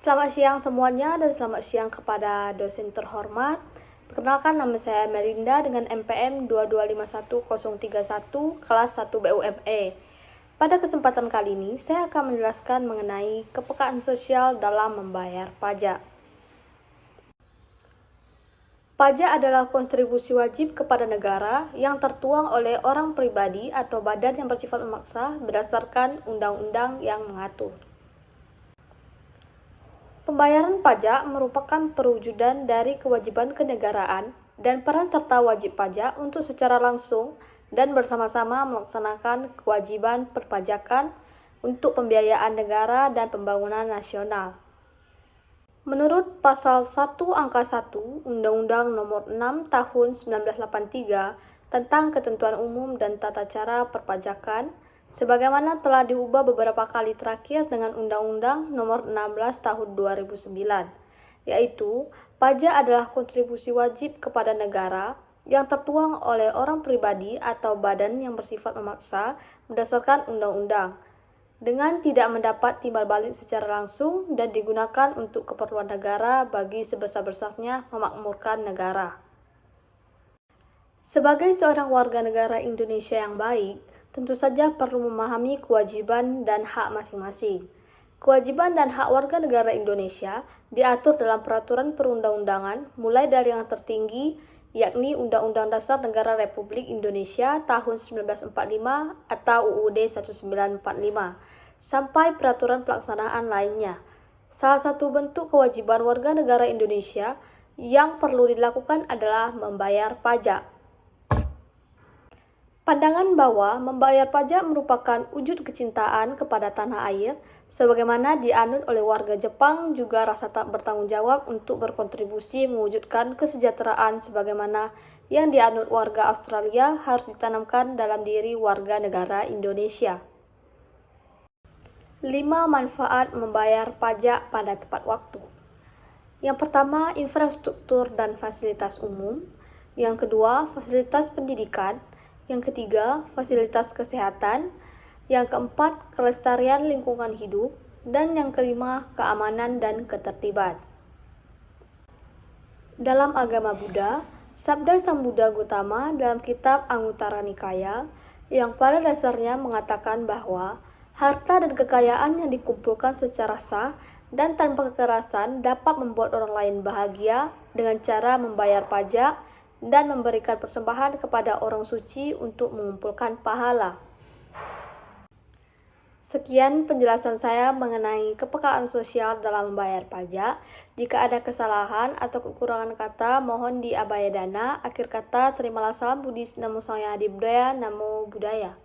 Selamat siang semuanya dan selamat siang kepada dosen terhormat. Perkenalkan, nama saya Melinda dengan NPM 2251031 kelas 1 BUME. Pada kesempatan kali ini, saya akan menjelaskan mengenai kepekaan sosial dalam membayar pajak. Pajak adalah kontribusi wajib kepada negara yang tertuang oleh orang pribadi atau badan yang bersifat memaksa berdasarkan undang-undang yang mengatur. Pembayaran pajak merupakan perwujudan dari kewajiban kenegaraan dan peran serta wajib pajak untuk secara langsung dan bersama-sama melaksanakan kewajiban perpajakan untuk pembiayaan negara dan pembangunan nasional. Menurut Pasal 1 Angka 1 Undang-Undang Nomor 6 Tahun 1983 tentang Ketentuan Umum dan Tata Cara Perpajakan, sebagaimana telah diubah beberapa kali terakhir dengan Undang-Undang Nomor 16 Tahun 2009, yaitu pajak adalah kontribusi wajib kepada negara yang tertuang oleh orang pribadi atau badan yang bersifat memaksa berdasarkan undang-undang, dengan tidak mendapat timbal balik secara langsung dan digunakan untuk keperluan negara bagi sebesar-besarnya memakmurkan negara. Sebagai seorang warga negara Indonesia yang baik, tentu saja perlu memahami kewajiban dan hak masing-masing. Kewajiban dan hak warga negara Indonesia diatur dalam peraturan perundang-undangan mulai dari yang tertinggi, yakni Undang-Undang Dasar Negara Republik Indonesia tahun 1945 atau UUD 1945, sampai peraturan pelaksanaan lainnya. Salah satu bentuk kewajiban warga negara Indonesia yang perlu dilakukan adalah membayar pajak. Pandangan bahwa membayar pajak merupakan wujud kecintaan kepada tanah air, sebagaimana dianut oleh warga Jepang, juga rasa tak bertanggung jawab untuk berkontribusi mewujudkan kesejahteraan sebagaimana yang dianut warga Australia harus ditanamkan dalam diri warga negara Indonesia. 5 manfaat membayar pajak pada tepat waktu. Yang pertama, infrastruktur dan fasilitas umum. Yang kedua, fasilitas pendidikan. Yang ketiga, fasilitas kesehatan. Yang keempat, kelestarian lingkungan hidup. Dan yang kelima, keamanan dan ketertiban. Dalam agama Buddha, Sabda Sang Buddha Gautama dalam kitab Anguttara Nikaya yang pada dasarnya mengatakan bahwa harta dan kekayaan yang dikumpulkan secara sah dan tanpa kekerasan dapat membuat orang lain bahagia dengan cara membayar pajak dan memberikan persembahan kepada orang suci untuk mengumpulkan pahala. Sekian penjelasan saya mengenai kepekaan sosial dalam membayar pajak. Jika ada kesalahan atau kekurangan kata, mohon diabaikan. Akhir kata, terimalah salam Buddhis, Namo Sang Hyang Adi Budaya, Namo Buddhaya.